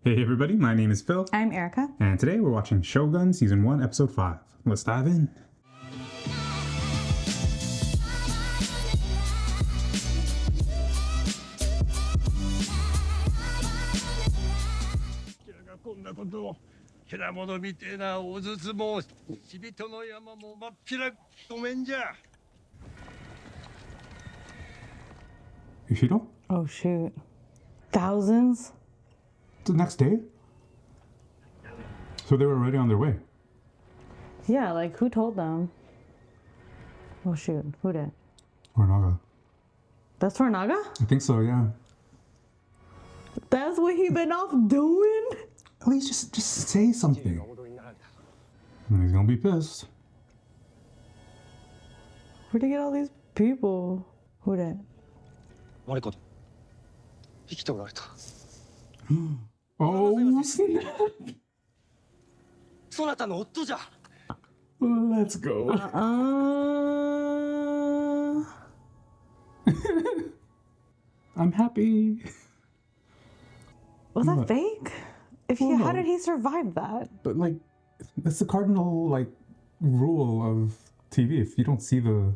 Hey everybody, my name is Phil. I'm Erika. And today we're watching Shogun Season 1, Episode 5. Let's dive in. Yushido? Oh shoot. Thousands? The next day? So they were already on their way. Yeah, like who told them? Oh shoot, who did? Toranaga. That's Toranaga? I think so, yeah. That's what he been off doing? At least just say something. And he's gonna be pissed. Where'd he get all these people? Who did? Oh, snap. Let's go. I'm happy. Was that What? fake? If Well, how no. did he survive that? But like, that's the cardinal like rule of TV. If you don't see the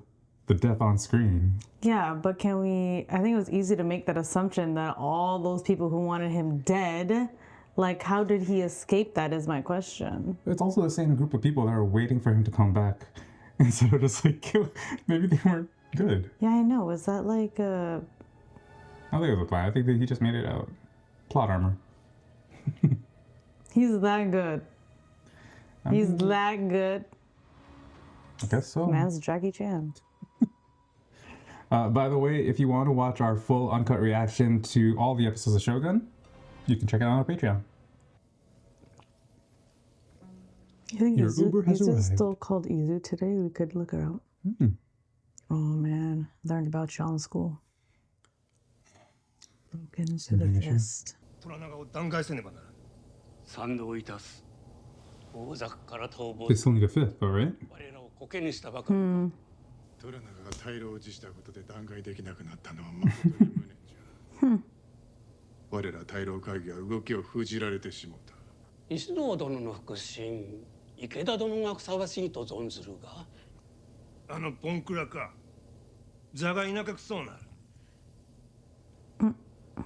death on screen, Yeah, but can we? I think it was easy to make that assumption that all those people who wanted him dead, like, how did he escape that is my question. it's also the same group of people that are waiting for him to come back instead of just like kill. Maybe they weren't good. Yeah, I know. Was that like a. I don't think it was a plan. I think that he just made it out. Plot armor. He's that good. He's that good. I guess so. Man's Jackie Chan. By the way, if you want to watch our full uncut reaction to all the episodes of Shogun, you can check it out on our Patreon. You think Your Uber has is it arrived. still called Izu today? We could look her up. Oh man, learned about y'all in school. Broken into the Indonesia. fist. 虎長を弾劾せねばならん。賛同いたす。大坂から逃亡 They still need a fifth, though, right? 我らをコケにしたばかり。虎長が退路を辞したことで弾劾できなくなったのは誠に無念じゃ。我ら退路会議は動きを封じられてしもうた。石堂殿の腹心、池田殿がふさわしいと存ずるが。あのボンクラか。座がいなかくそうなる。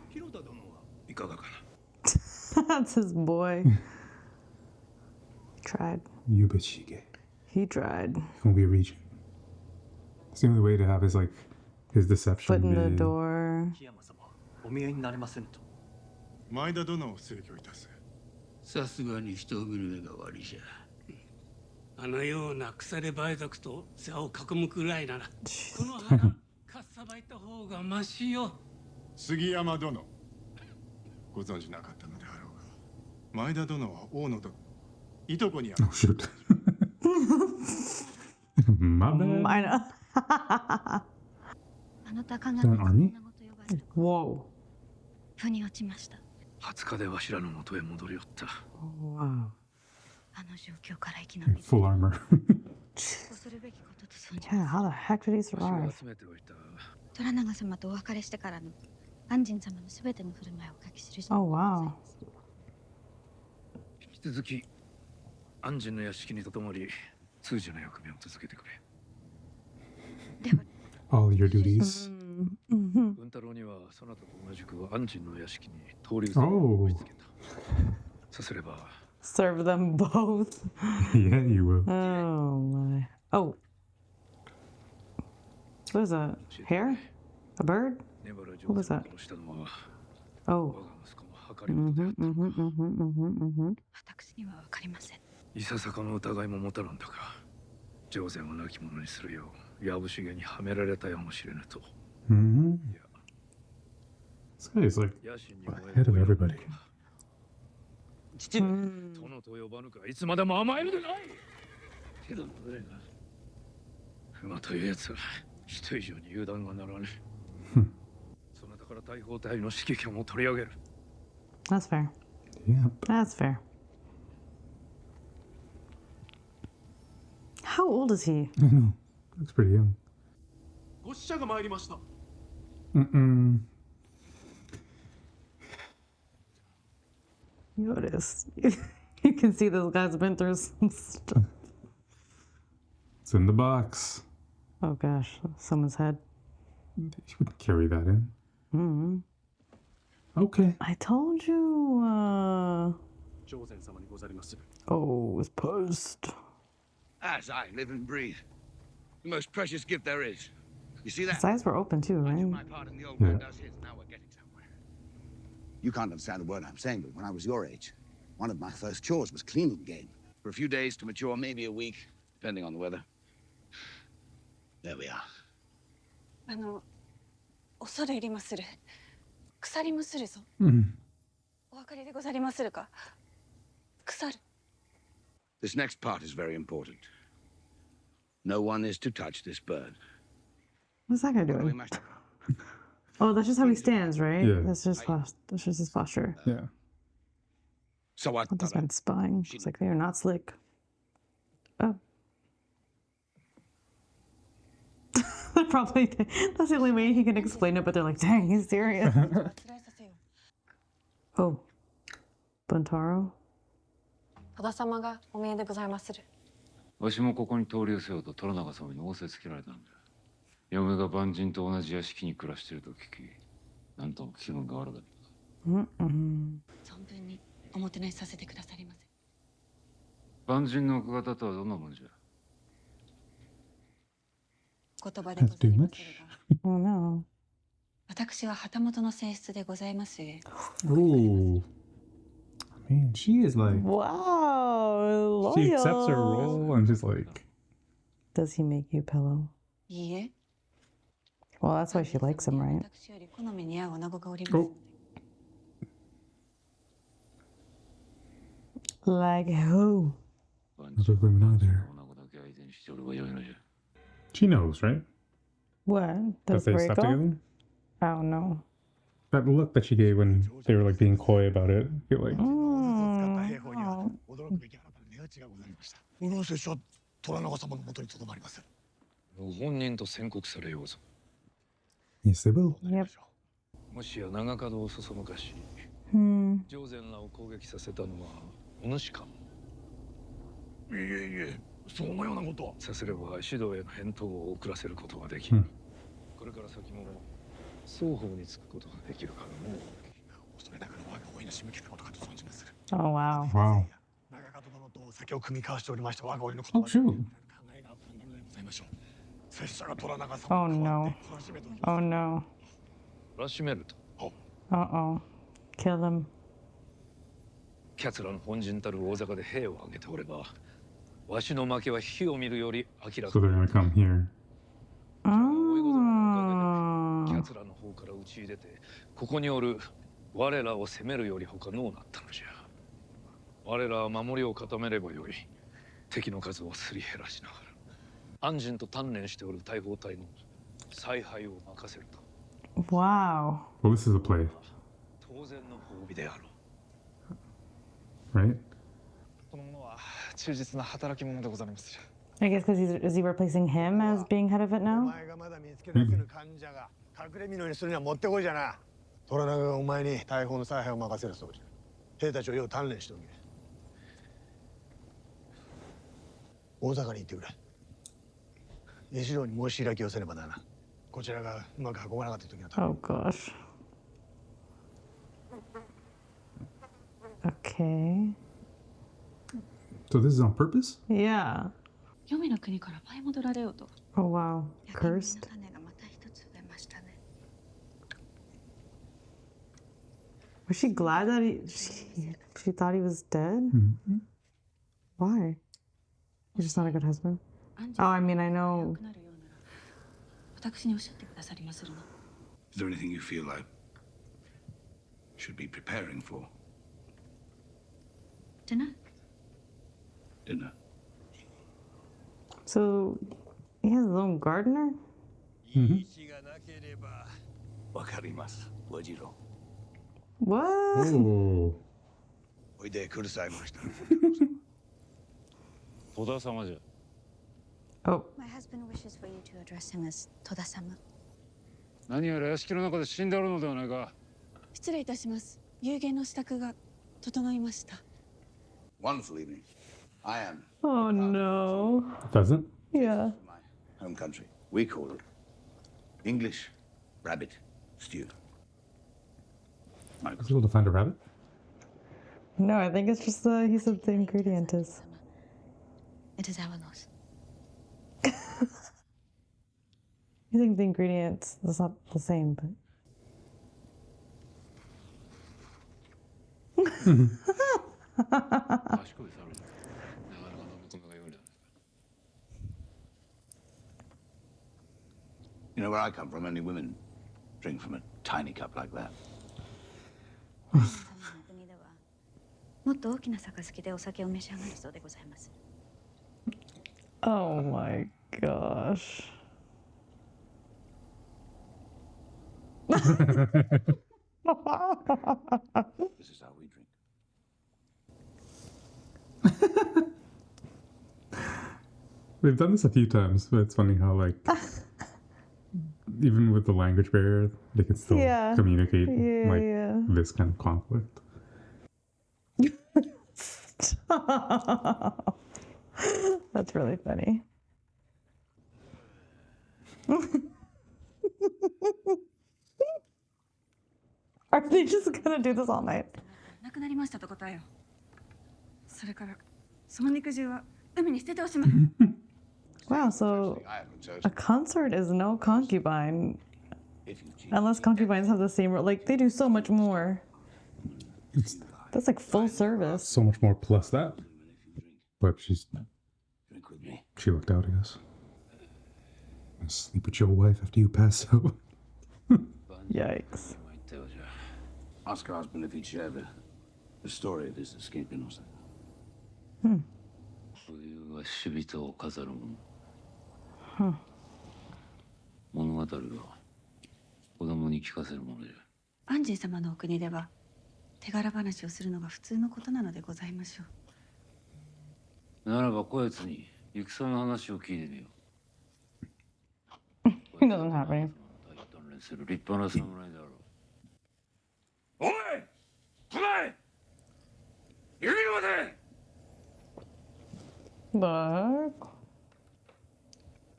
広田殿はいかがかな。 That's his boy. Tried. Yubachige. He tried. He's gonna be a regent. It's the only way to have his like his deception. Foot in the be- door. 檜山様お見えになれませんと前田殿を制御いたす。さすがに人見る目が悪いじゃ。あのような腐れ梅族と世話を囲むくらいなら、この花かっさばいた方がましよ。杉山殿。ご存じなかったのであろうが。前田殿は大野殿。いとこにある。 Oh shoot. My bad. I know. あの高が Is that an army? 女子と呼ばれる Whoa. 腑に落ちました20日でわしらの元へ戻りよった。 Wow. あの状況から生き延び Full armor. 恐るべきことと存じ Yeah, ます how the heck did he わしが survive? 集めておいた。虎長様とお別れしてからの安仁様のすべての振る舞いを書き記して Oh wow. 引き続き安心の屋敷にとどまり通詞の役目を続けてくれ。では All your duties. Mm-hmm. 文太郎にはそなたと同じく安心の屋敷に通りするよう押し付けた。さすれば Serve them both. Yeah, you will. Oh my. Oh. What is that? Hair? A bird? 根原上 What was 手を that? 殺したのは Oh. 我が息子の計り事であ Mm-hmm, ったの mm-hmm, か。 mm-hmm, mm-hmm, mm-hmm. 私には分かりませんいささかの疑いも持たなんだが、上善を亡き者にするようやぶしげにはめられたやもしれぬと。 Mm-hmm. いや、 This guy is like 野心に燃え ahead of everybody. 父殿と呼ばぬかいつまでも甘えるでない。けどどれが馬というやつは人以上に油断がならぬ。そなたから大砲隊の指揮権を取り上げる。 That's fair. Yep. That's fair. How old is he? I know. Looks pretty young. ご使者が参りました Mm-mm. Notice. You can see this guy's been through some stuff. It's in the box. Oh gosh, someone's head. You wouldn't carry that in. Mm-hmm. Okay. I told you. 上善様にござりまする。 Oh, it's post. As I live and breathe. The most precious gift there is. You see that? His eyes were open too, I do right? my part and the old Yeah. man does his. Now we're getting somewhere. You can't understand a word I'm saying, but when I was your age, one of my first chores was cleaning game. For a few days to mature, maybe a week, depending on the weather. There we are. 恐れ入りまする。腐りまするぞ。お分かりでござりまするか。腐る。 This next part is very important. No one is to touch this bird. What's that guy doing? Oh, that's just how he stands, right? Yeah. That's just his posture. Yeah. So what? This man's spying. It's like they are not slick. Oh. Probably that's the only way he can explain it, but they're like, dang, he's serious. Oh. Buntaro? 戸田様がお見えでございまする。わしもここに通り寄せようと虎長様に仰せつけられたんだ。嫁が万人と同じ屋敷に暮らしていると聞き、なんとも気分が悪かった。存分におもてなしさせてくださりませ。万人の奥方とはどんなもんじゃ。言葉でござりまするが、 Oh no. 私は旗本の性質でございますゆえ。 Ooh. I mean, she is like, Wow. she accepts her loyal. role and just like, Does he make you pillow? いいえ。 Well, that's why she likes him, right? 私より好みに合う女子がおりますの oh, で。 Like who? other women are there. She knows, right? What? That Does they break slept up? together? Oh no. That look that she gave when they were like being coy about it. You're like, 驚くべきあなたの値打ちがございました。この拙者は虎長様のもとにとどまります。本人と宣告されようぞ。 yes, they will. Yep. もしや長門をそそのかし、 上善らを攻撃させたのはお主か。いえいえ、そんなようなことは。さすれば指導への返答を遅らせることができ、これから先も双方につくことができるからね。恐れながら我が追いの仕向けたことかと存じまする。 Oh wow. Wow. 長門殿と酒を酌み交わしておりました我が追いのこと Oh, shoot. 考えがあったのでございましょう。拙者が虎長様 Oh に代わ no. って懲らしめておきます。 Oh no. 懲らしめると。 Uh-oh. Kill him. 奴らの本陣たる大坂で兵を挙げておれば、わしの負けは火を見るより明ら So か they're gonna come here. おいごぞのおかげで Oh. 奴らの方から打ち入れて、ここにおる我らを攻めるより他のうなったのじゃ。我らは守りを固めればよい。敵の数をすり減らしながら、安心と鍛錬しておる大砲隊の采配を任せると。 Wow. Well, this is a play, 当然の褒美であろう。 right? この者は忠実な働き者でございまする。 I guess because is he replacing him as being head of it お now? 前がまだ見つけ出せぬ患者が隠れ蓑にするにはもってこいじゃな。虎長がお前に大砲の采配を任せるそうじゃ。兵たちをよう鍛錬しておけ。大坂に行ってくれ。西郎に申し開きをせねばならな。こちらがうまく運ばなかった時のため Oh gosh. Okay. So this is on purpose? Yeah. 黄泉の国から舞い戻られようと。 Oh wow. 焼け身の Cursed. 種がまた一つ増えましたね。 Was she glad that she thought he was dead? Why? He's just not a good husband. 安 Oh, I mean, I 良 know. くなるようなら、私におっしゃってくださりまするな。 Is there anything you feel like should be preparing for? でな、 Dinner? So he has his own gardener? いい日がなければわかります、おじろ。 What? Oh. おいでくるさいました。戸田様じゃ。 Oh. My husband wishes for you to address him as 戸田様。何やら屋敷の中で死んでおるのではないか。失礼いたします。有限の支度が整いました。 Wonderful evening. I am Oh no. Pheasant? Yeah. from my home country. We call it English rabbit stew. I was able to find a rabbit? No, I think it's just he said the ingredient is. It is our loss. You think the ingredients is not the same, but. You know where I come from, only women drink from a tiny cup like that. 様の国ではもっと大きな杯でお酒を召し上がるそうでございます。 Oh my gosh. This is how we drink. They've done this a few times, but it's funny how, like, even with the language barrier, they can still Yeah. communicate, Yeah, like, yeah. this kind of conflict. That's really funny. Are they just gonna do this all night? なくなりましたと答えよ。それからその肉汁は海に捨てておしまい。 Wow, so I haven't chosen. a consort is no concubine. If you cheat, Unless concubines have the same, like, they do so much more. It's That's like full service. so much more plus that. But drink with me. she lucked out, I guess. Sleep with your wife after you pass out. Yikes. Ask her husband if he'd share the story of his escape in Osaka. 冬は死人を飾るもの。物語は子供に聞かせるものじゃ。アンジー様のお国では手柄話をするのが普通のことなのでございましょう。ならばこやつに戦の話を聞いてみよう。 He doesn't have any. 大鍛錬する立派な侍だろう。おい！来ない！指を待て！ Look.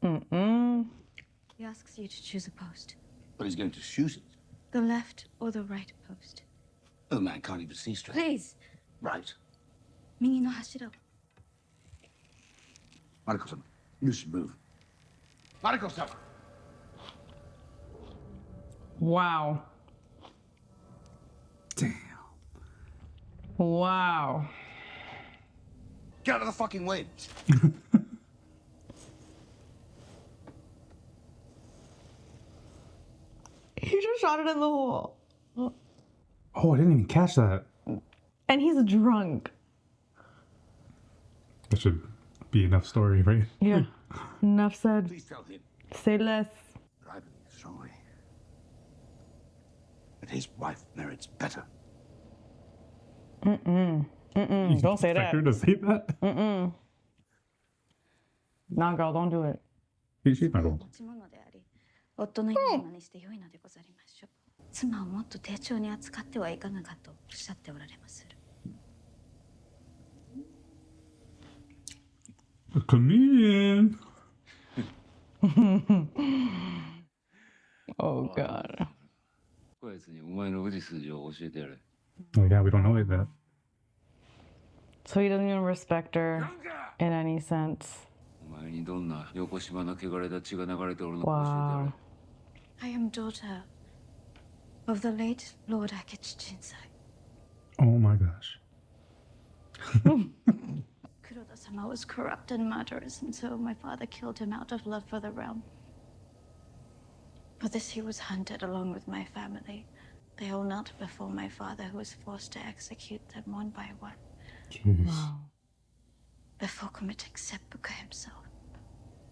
Mm-mm. He asks you to choose a post. But he's going to shoot it. The left or the right post. Oh, the man can't even see straight. Please. Right. 右の柱を。 Mariko-san, you should move. Mariko-san! Wow. Damn. Wow. Get out of the fucking way! He just shot it in the hole. Oh, I didn't even catch that. And he's drunk. That should be enough story, right? Yeah. Enough said. Please tell him Say less. that I believe strongly that his wife merits better. Don't say Expect that. her to say that? Nah, girl, don't do it. She's not old. 持ち物であり、夫の言うままにして良いのでござりましょう。妻をもっと丁重に扱ってはいかがかとおっしゃっておられまする。 A comedian. Oh, God. こやつにお前の氏筋を教えてやれ。 Oh, yeah, we don't know it yet. So he doesn't even respect her in any sense. お前にどんな横島な汚れた血が流れておるのか Wow. 教えてやれ。I am daughter of the late Lord Akich Jinsai. Oh my gosh. Kuroda-sama was corrupt and murderous, and so my father killed him out of love for the realm. For this he was hunted along with my family. They all knelt before my father, who was forced to execute them one by one. Jeez. Before committing seppuku himself,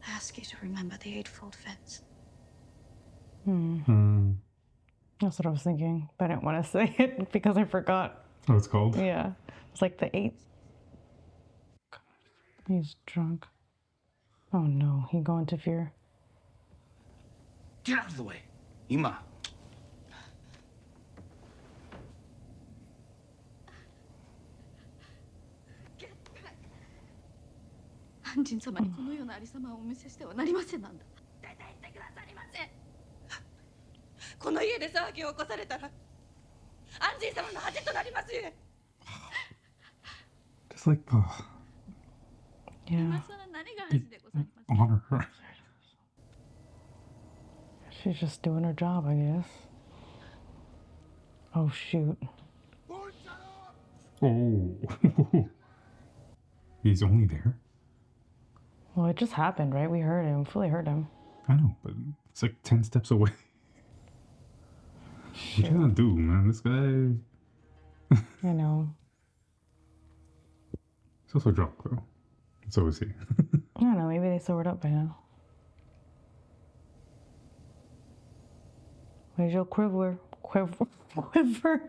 I ask you to remember the eightfold fence. That's what I was thinking, but I didn't want to say it because I forgot. Oh, it's called? Yeah. It's like the 8th. He's drunk. Oh no, he go into fear. Get out of the way. Ima. 安心様にこのようなありさまをお見せしてはなりませんなんだ。出て行ってくださりませ。この家で騒ぎを起こされたら安心様の恥となりますゆえ。 Just like, Yeah. 今更何が恥でございます。 honor her. She's just doing her job, I guess. Oh, shoot. Oh. He's only there? Well, it just happened, right? We heard him, fully heard him. I know, but it's like 10 steps away. What you gonna do, man? This guy... I know. He's also drunk, though. So is he. I don't know, maybe they sobered up by now. Where's your quiver? Quiver?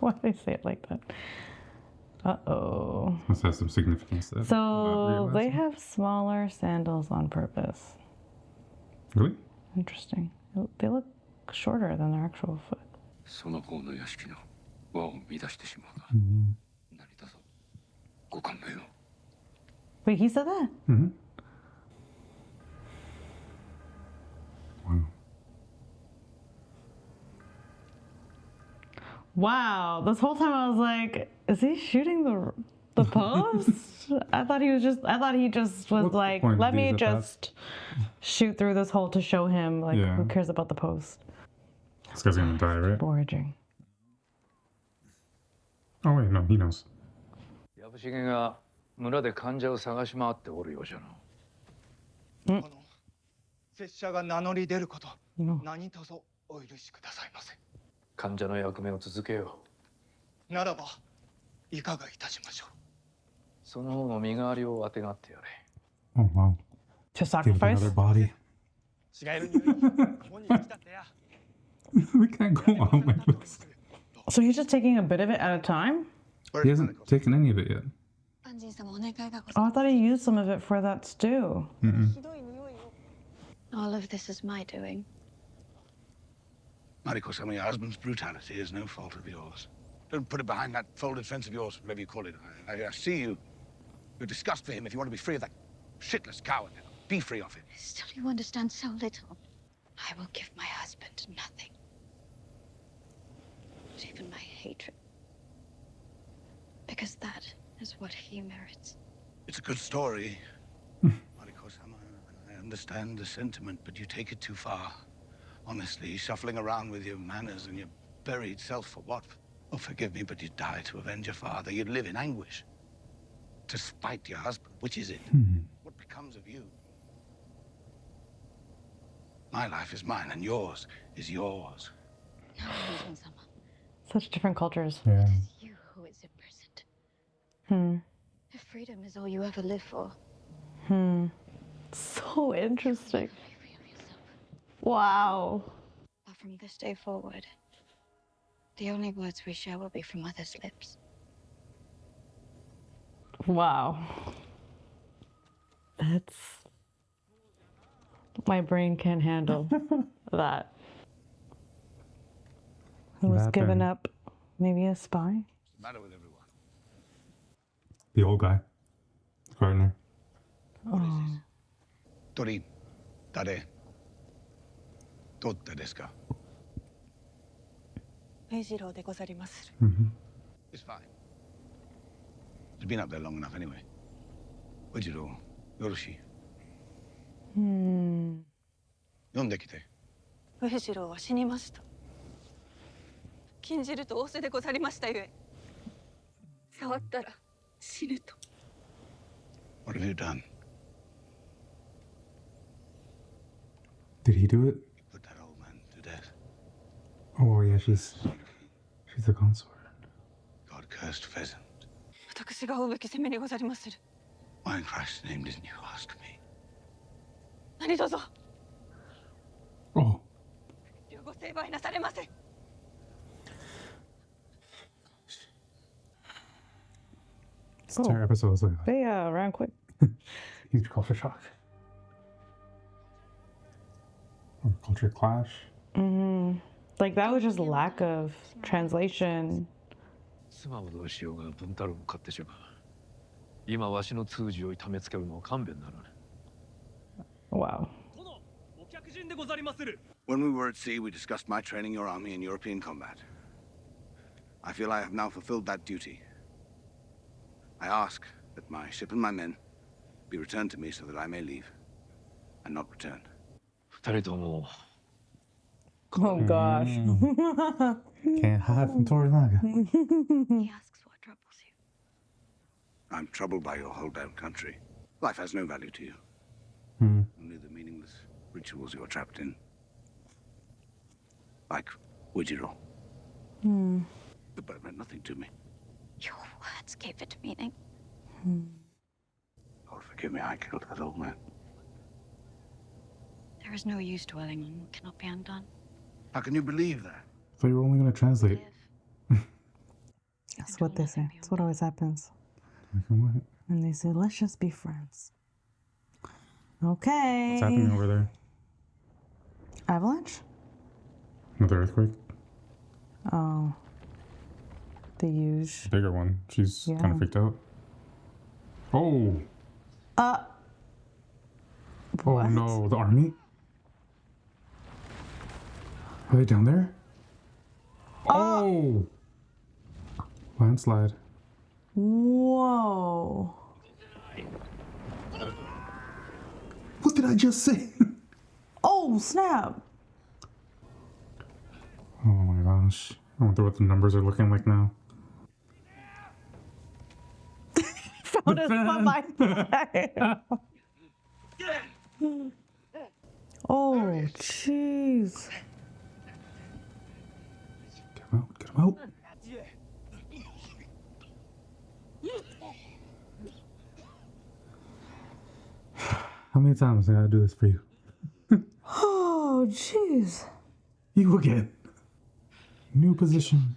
Why did I say it like that? Uh-oh. Must have some significance there. So they have smaller sandals on purpose. Really? Interesting. They look shorter than their actual foot. その方の屋敷の輪を乱してしまうが、何卒ご勘弁を。 Wait, he said that? Mm-hmm. Wow. Wow. This whole time I was like, is he shooting the post? I thought he just was What's the like, point of let me these at just shoot through this hole to show him, like, Yeah. who cares about the post? This guy's gonna die, right? Foraging. Oh wait, no, he knows. 藪重が村で患者を探し回っておるようじゃな。拙者が名乗り出ること、 No. 何卒お許しくださいませ。患者の役目を続けよう。ならばいかがいたしましょう。その方の身代わりをあてがってやれ。 Oh wow. To Give it sacrifice? another body. 違えるにここに来たってや。 We can't go on like this. So he's just taking a bit of it at a time? He hasn't taken any of it yet. 安心様お願いがござい Oh, ま I thought he used some of it for that stew. す。ひどい匂いを。All of this is my doing. Mariko, some of your husband's brutality is no fault of yours. Don't put it behind that folded fence of yours, whatever you call it. I see you. You're disgust for him. If you want to be free of that shitless coward, be free of him. Still you understand so little. I will give my husband nothing. Not even my hatred. Because that is what he merits. It's a good story. Mariko-sama, I understand the sentiment, but you take it too far. Honestly, shuffling around with your manners and your buried self for what? Oh, forgive me, but you'd die to avenge your father. You'd live in anguish. To spite your husband. Which is it? What becomes of you? My life is mine, and yours is yours. No, Anjin-sama. Such different cultures. Yeah. It is you who is imprisoned. Hmm. If freedom is all you ever live for, So interesting. be free of yourself. Wow. But from this day forward, the only words we share will be from others' lips. Wow. That's... My brain can't handle that. Who was That given and- up? Maybe a spy? What's the matter with everyone? The old guy. The gardener. Tori, Tare. Totte desu ka? 平次郎でござりまする。 It's fine. It's been up there long enough anyway. Ujiro, Yoroshi. 呼んできて。平次郎は死にました。禁じると仰せでござりましたゆえ。触ったら死ぬと。 What have you done? Did he do it? You put that old man to death. Oh yeah, she's a consort. God-cursed pheasant. 私が追うべき責めにござりまする。 Why in Christ's name didn't you ask me? 何卒 Oh. ご成敗なされませ。 This entire episode was like They ran quick. huge culture shock. Or culture clash. Like, that was just lack of translation. 妻をどうしようが文太郎を買ってしまう。今わしの通詞を痛めつけるのは勘弁ならぬ。 Wow. When we were at sea, we discussed my training your army in European combat. I feel I have now fulfilled that duty. I ask that my ship and my men be returned to me so that I may leave and not return. 二人とも Oh gosh. Can't hide from Toranaga. He asks what troubles you. I'm troubled by your hold-down country. Life has no value to you. Only the meaningless rituals you're trapped in. Like Wujiro. The bird meant nothing to me. Your words gave it meaning. Oh, forgive me, I killed that old man. There is no use dwelling on what cannot be undone. How can you believe that? I thought you were only going to translate. Live. That's what they say. That's what always happens. Black and white. And they say, let's just be friends. Okay. What's happening over there? Avalanche? Another earthquake? Oh. The huge. Bigger one. She's kind Yeah. of freaked out. Oh! Oh What? no, the army? Are they down there? Oh! Landslide. Whoa. What did I just say? Oh, snap. Oh my gosh. I wonder what the numbers are looking like now. Found a spotlight. Oh, jeez. Get him out, get him out. How many times I gotta do this for you? Oh, jeez. You again. New position.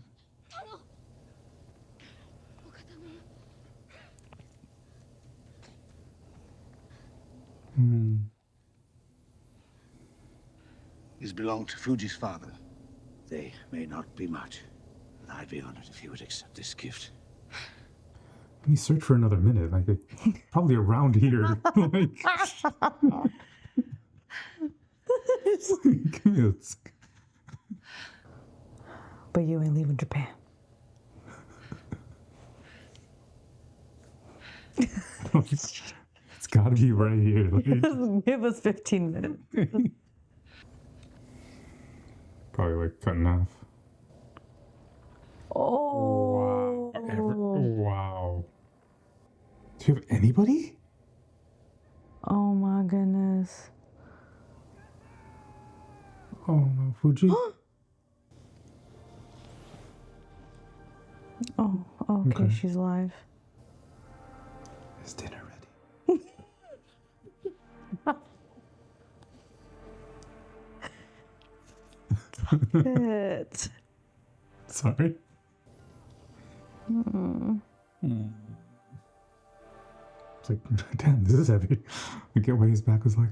These belong to Fuji's father. They may not be much, but I'd be honored if you would accept this gift. Let me search for another minute. Like, probably around here. Like, give me this. But you ain't leaving Japan. It's gotta be right here. Like, Give us 15 minutes. probably like cut in half. Oh. Wow. Do you have anybody? Oh my goodness. Oh no, Fuji. Oh, okay, Okay. she's alive. Is dinner ready? Shit. Sorry. It's like, damn, this is heavy. I get why his back was like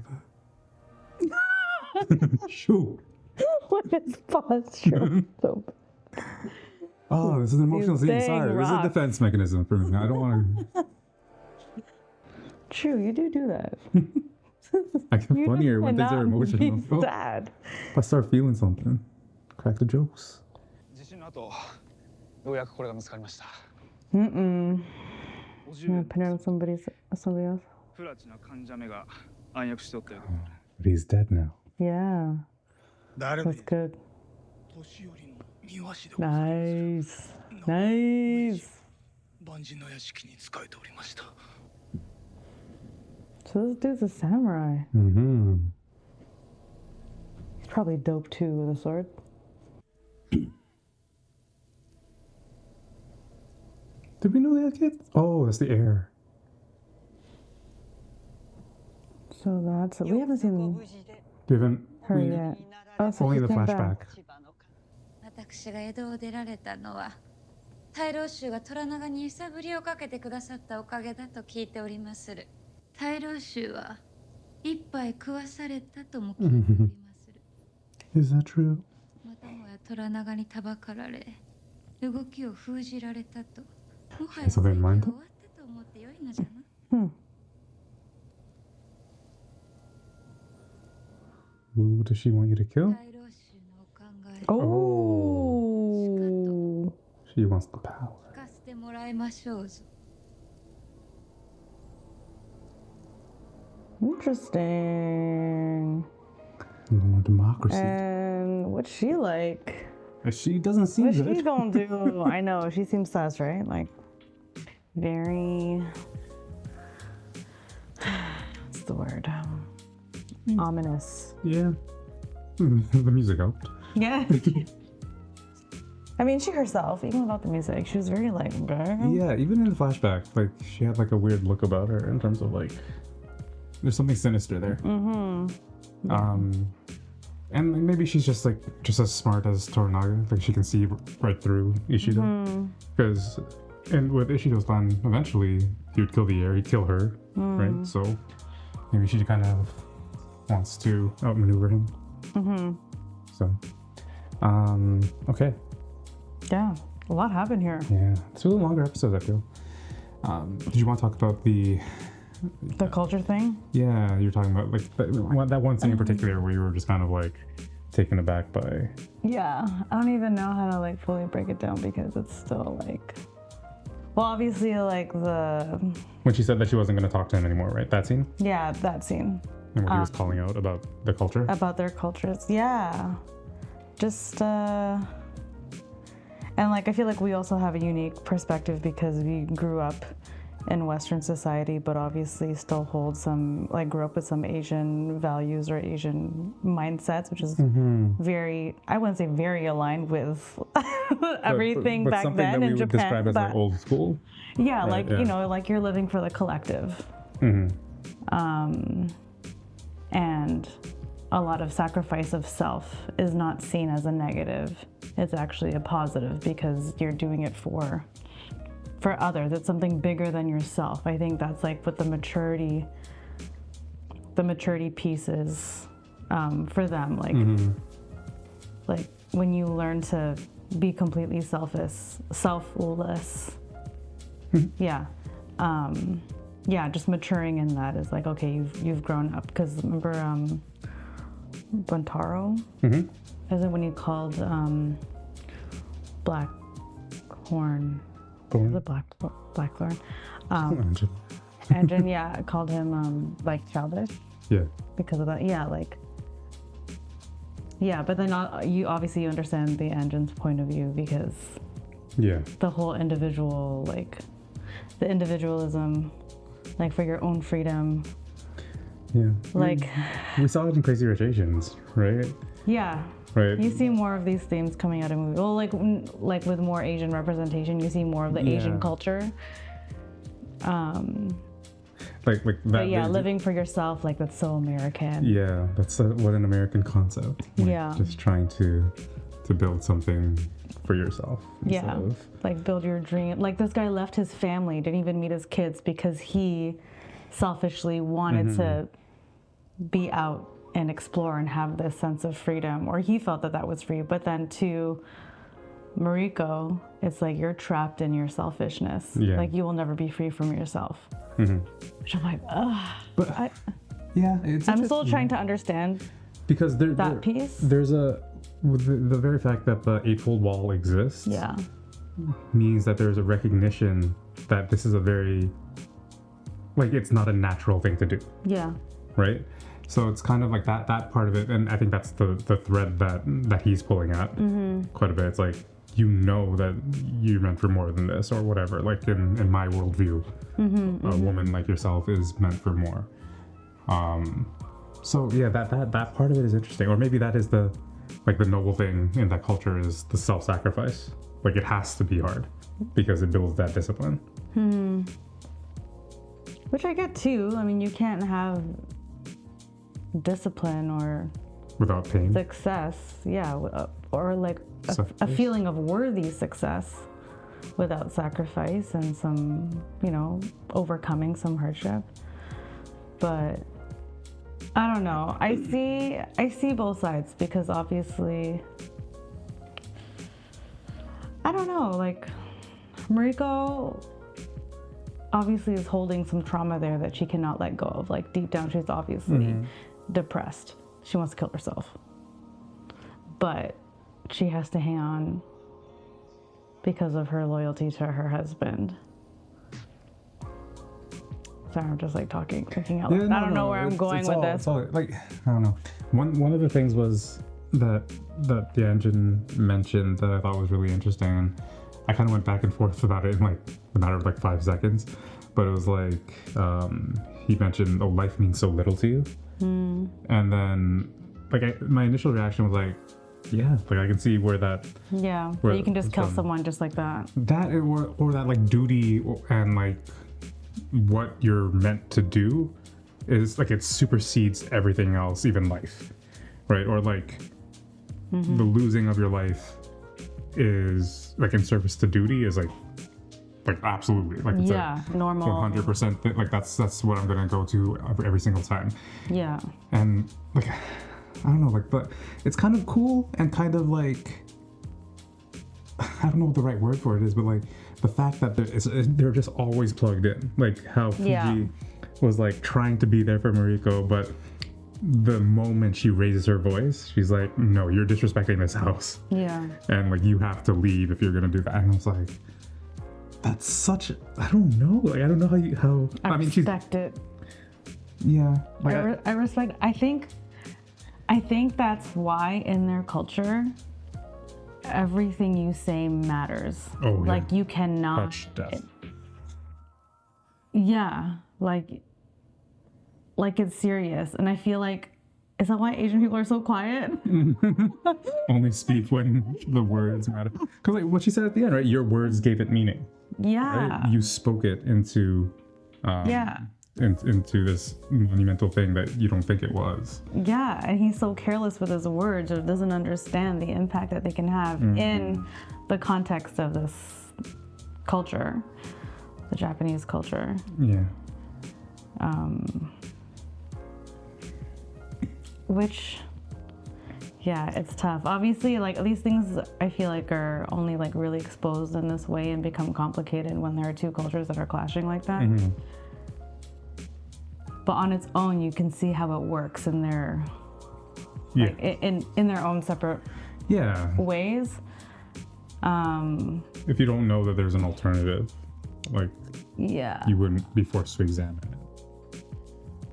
that. Shoot. What is posture? So Oh, this is an emotional scene. dang Sorry, this is a rock. defense mechanism for me. I don't want to. true, you do that. I get You funnier when things are cannot emotional. be Oh, if sad. I start feeling something, crack the jokes. 地震の後ようやくこれが見つかりました Mm-mm. お I'm gonna put it on somebody else. プラチナ患者目が暗躍しておったよ But he's dead now. Yeah, 誰が that's good. 年寄りの庭師でございます Nice. Nice. 万人の屋敷に仕えておりました So this dude's a samurai. Mm-hmm. He's probably dope too with a sword. Did we know they had kids? Oh, that's the heir. So that's it. We haven't seen We haven't. her yet. Oh, so Only she the came flashback. back. 私が江戸を出られたのは大老衆が虎長に揺さぶりをかけてくださったおかげだと聞いておりまする。大老衆は一杯食わされたとも聞いておりまする。 Is that true? またもや虎長にたばかられ動きを封じられたと。もはや So they 全ては mind 終わったと思ってよいのじゃな Who does she want you to kill? 大老衆のお考え Oh. She wants the power. 聞かせてもらいましょうぞ。 Interesting. No more democracy. And what's she like? She doesn't seem What's good. she gonna do? I know, she seems sus, right? Like, very... What's the word? Ominous. Yeah. The music helped. Yeah. I mean, she herself, even without the music, she was very like, Yeah, even in the flashback, like she had like a weird look about her in terms of like there's something sinister there. And maybe she's just as smart as Toranaga, like she can see right through Ishido. Because and with Ishido's plan, eventually he would kill the heir, he'd kill her, right? So maybe she kind of wants to outmaneuver him. So, okay. Yeah, a lot happened here. Yeah, it's a little longer episode, I feel. Did you want to talk about the culture thing? Yeah, you're talking about like that one scene in particular where you were just kind of like taken aback by. Yeah, I don't even know how to like fully break it down because it's still like, well, obviously like when she said that she wasn't going to talk to him anymore, right? That scene. Yeah, that scene. And where he was calling out about the culture. About their cultures, yeah. Just and like I feel like we also have a unique perspective because we grew up in Western society, but obviously still hold some, like grew up with some Asian values or Asian mindsets, which is very, I wouldn't say very aligned with everything but back something then that we in would Japan. describe as like old school. Yeah, right, like, yeah. you know, like you're living for the collective. And a lot of sacrifice of self is not seen as a negative. It's actually a positive because you're doing it for others. It's something bigger than yourself. I think that's like what the maturity piece is for them. Like when you learn to be completely selfless. Yeah. Yeah, just maturing in that is like, okay, you've grown up. Because remember Buntaro? Is it when you called Blackhorn? Thorn? The Blackthorn. Engine. Engine, yeah, called him like childish Yeah. because of that. Yeah, like, yeah, but then you obviously understand the Engine's point of view because Yeah. the whole individual, like the individualism, like for your own freedom. Yeah. Like, we saw it in Crazy Rich Asians, right? yeah. Right. You see more of these themes coming out of movies. Well, like with more Asian representation, you see more of the Asian culture. Like that. But yeah, living for yourself, like that's so American. Yeah, that's what an American concept. Like, Yeah. Just trying to build something for yourself. Yeah, instead of- like build your dream. Like this guy left his family, didn't even meet his kids because he selfishly wanted to be out and explore and have this sense of freedom, or he felt that was free. But then to Mariko, it's like you're trapped in your selfishness. Yeah. Like you will never be free from yourself. Which I'm like, ugh. But yeah, it's I'm still interesting. trying to understand because that piece. There's with the very fact that the Eightfold Wall exists. Yeah. Means that there's a recognition that this is a very like it's not a natural thing to do. Yeah. Right. So it's kind of like that part of it, and I think that's the thread that he's pulling at quite a bit. It's like you know that you're meant for more than this, or whatever. Like in my worldview, a woman like yourself is meant for more. So yeah, that part of it is interesting, or maybe that is the noble thing in that culture is the self-sacrifice. Like it has to be hard because it builds that discipline. Which I get too. I mean, you can't have discipline or Without pain. success, yeah, or like a Sacrifice. feeling of worthy success without sacrifice and some, overcoming some hardship. But I don't know. I see both sides because obviously, I don't know, like Mariko, obviously is holding some trauma there that she cannot let go of. Like deep down, she's obviously depressed. She wants to kill herself. But she has to hang on because of her loyalty to her husband. Sorry, I'm just like thinking out loud. I don't know where I'm going with this. It's all, like, I don't know. One of the things was that the engine mentioned that I thought was really interesting, and I kind of went back and forth about it in like a matter of like 5 seconds. But it was like he mentioned, "Oh, life means so little to you," and then like my initial reaction was like, yeah, like I can see where that. Yeah, where you can just kill someone just like that. That or that like duty and like what you're meant to do is like it supersedes everything else, even life, right? Or like the losing of your life is like in service to duty is like absolutely like it's normal 100%. Like that's what I'm gonna go to every single time. Yeah, and like I don't know, like, but it's kind of cool and kind of like I don't know what the right word for it is, but like the fact that they're just always plugged in, like how Fuji was like trying to be there for Mariko, but the moment she raises her voice, she's like, "No, you're disrespecting this house." Yeah, and like you have to leave if you're gonna do that. And I was like, that's such. I don't know. Like I don't know how. I mean, respect it. Yeah, like I respect. I think that's why in their culture, everything you say matters. Oh, yeah. Like you cannot touch death. Yeah, like it's serious. And I feel like, is that why Asian people are so quiet? Only speak when the words matter. Because like what she said at the end, right? Your words gave it meaning. Yeah. Right? You spoke it into into this monumental thing that you don't think it was. Yeah, and he's so careless with his words or doesn't understand the impact that they can have in the context of this culture, the Japanese culture. Yeah. Which, yeah, it's tough. Obviously, like these things I feel like are only like really exposed in this way and become complicated when there are two cultures that are clashing like that. But on its own, you can see how it works in their, like, in their own separate ways. If you don't know that there's an alternative, like, you wouldn't be forced to examine it.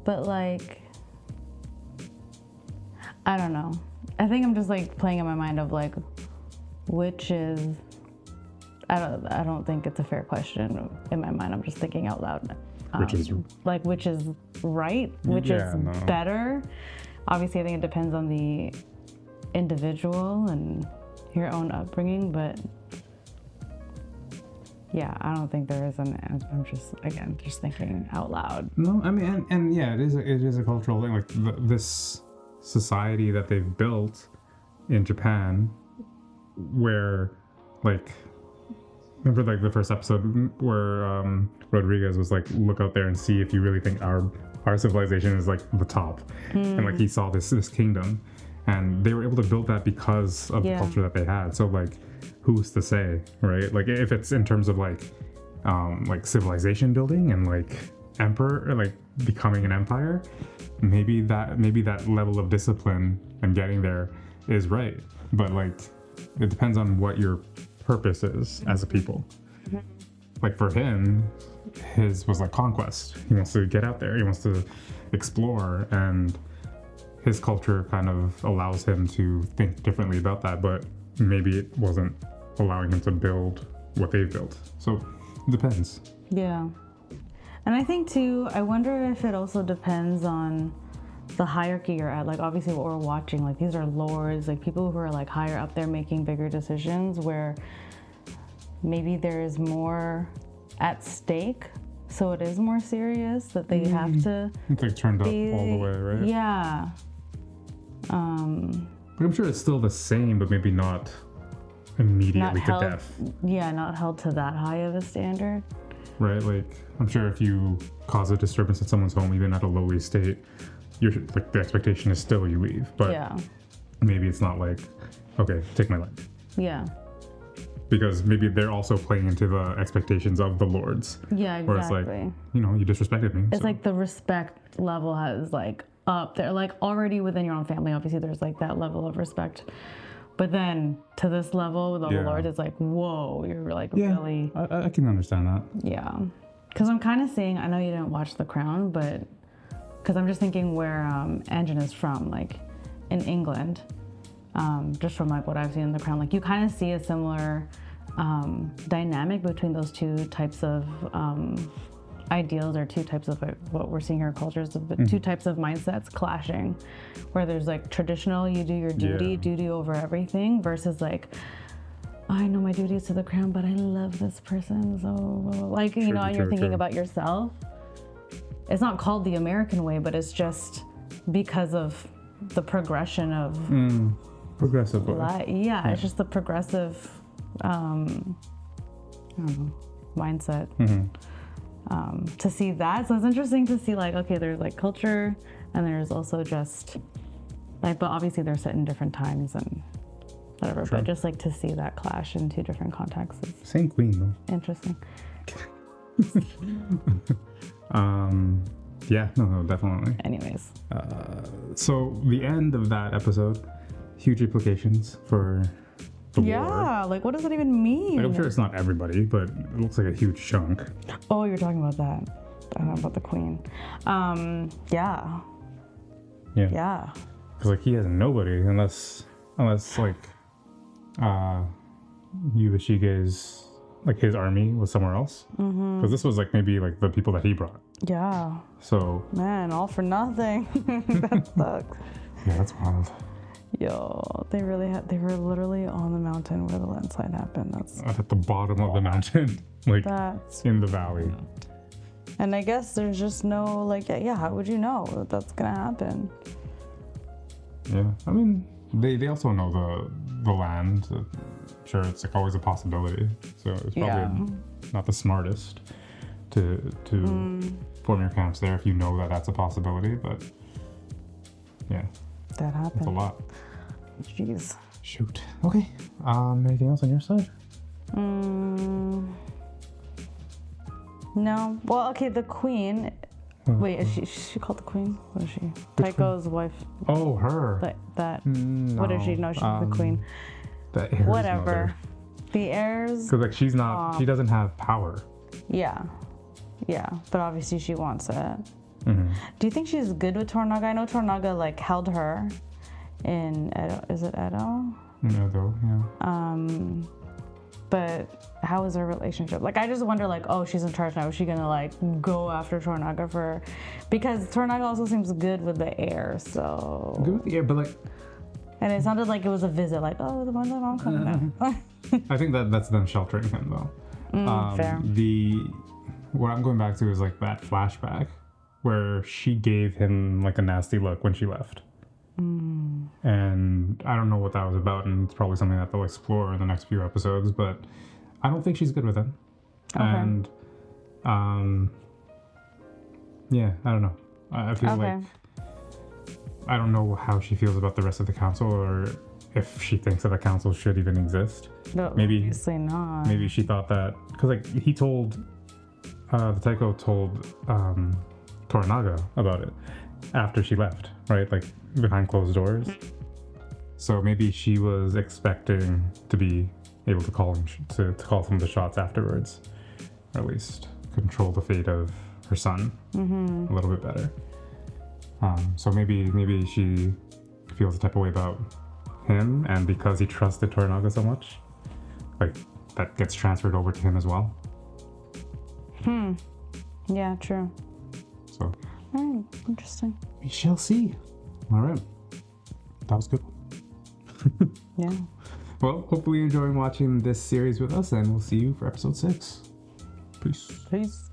But like, I don't know. I think I'm just like playing in my mind of like, which is, I don't think it's a fair question in my mind. I'm just thinking out loud. Which is right, which is better. Obviously, I think it depends on the individual and your own upbringing, but yeah, I don't think there is an answer. I'm just thinking out loud. No, I mean, and yeah, it is a cultural thing. Like this society that they've built in Japan, where like. Remember like the first episode where Rodriguez was like, look out there and see if you really think our civilization is like the top. And like he saw this kingdom, and they were able to build that because of the culture that they had. So like who's to say, right? Like if it's in terms of like civilization building and like emperor, like becoming an empire, maybe that level of discipline and getting there is right. But like it depends on what your purpose is as a people. Like for him, his was like conquest. He wants to get out there, he wants to explore, and his culture kind of allows him to think differently about that, but maybe it wasn't allowing him to build what they built. So it depends. Yeah. And I think too, I wonder if it also depends on the hierarchy you're at. Like obviously what we're watching, like these are lords, like people who are like higher up there making bigger decisions, where maybe there is more at stake, so it is more serious that they have to it's like turned up all the way, right? Yeah. But I'm sure it's still the same, but maybe not immediately to death. Yeah, not held to that high of a standard. Right, like I'm sure if you cause a disturbance at someone's home, even at a lowly state, you're like the expectation is still you leave. But maybe it's not like, okay, take my life. Yeah. because maybe they're also playing into the expectations of the lords. Yeah, exactly. Where it's like, you know, you disrespected me. It's like the respect level has like up there, like already within your own family. Obviously, there's like that level of respect, but then to this level with the lords, it's like, whoa, you're like really. I can understand that. Yeah, because I'm kind of seeing. I know you didn't watch The Crown, but because I'm just thinking where Anjin is from, like in England. Just from like what I've seen in The Crown, like you kind of see a similar dynamic between those two types of ideals, or two types of what we're seeing here, cultures, two types of mindsets clashing, where there's like traditional, you do your duty over everything, versus like, I know my duty is to the crown, but I love this person, so like, you know, and you're thinking about yourself. It's not called the American way, but it's just because of the progression of progressive it's just the progressive I don't know, mindset. To see that, so it's interesting to see like, okay, there's like culture, and there's also just like, but obviously they're set in different times and whatever, but just like to see that clash in two different contexts is same queen though. Interesting. Yeah, no, definitely. Anyways, so the end of that episode, huge implications for the war. Like what does that even mean? Like, I'm sure it's not everybody, but it looks like a huge chunk. Oh, you're talking about that. I don't know about the queen. Yeah. Because like he has nobody unless like Yubashige's, like his army was somewhere else. Because this was like maybe like the people that he brought. Yeah. So man, all for nothing. That sucks. Yeah, that's wild. Yo, they were literally on the mountain where the landslide happened. That's at the bottom of the mountain, like that's in the valley. And I guess there's just no like, how would you know that that's gonna happen? Yeah, I mean, they also know the land. I'm sure it's like always a possibility. So it's probably not the smartest to form your camps there if you know that that's a possibility. But yeah, that happened. It's a lot. Jeez. Shoot. Okay. Anything else on your side? No. Well, okay. The queen. Wait, is she called the queen? What is she? Taiko's wife. Oh, her. That. No. What is she? No, she's the queen. The heirs. Whatever. Mother. The heirs. Because like she's not. She doesn't have power. Yeah. But obviously she wants it. Do you think she's good with Toranaga? I know Toranaga like held her in Edo. Is it Edo? Edo, yeah. But how is their relationship? Like, I just wonder, like, oh, she's in charge now. Is she gonna like go after Toranaga for? Because Toranaga also seems good with the heir, so. Good with the heir, but like. And it sounded like it was a visit, like, oh, the one time I'm coming out. I think that's them sheltering him, though. Fair. What I'm going back to is like that flashback where she gave him like a nasty look when she left. And I don't know what that was about, and it's probably something that they'll explore in the next few episodes, but I don't think she's good with him. Okay. And yeah, I don't know. I feel like I don't know how she feels about the rest of the council, or if she thinks that the council should even exist. No, maybe obviously not. Maybe she thought that because like he told the Taiko told Toranaga about it after she left, right? Like behind closed doors. So maybe she was expecting to be able to call him to call some of the shots afterwards, or at least control the fate of her son a little bit better. So maybe she feels the type of way about him, and because he trusted Toranaga so much, like that gets transferred over to him as well. Yeah, true. So. All right, interesting. We shall see. All right. That was good. Yeah. Well, hopefully you're enjoying watching this series with us, and we'll see you for episode 6. Peace. Peace.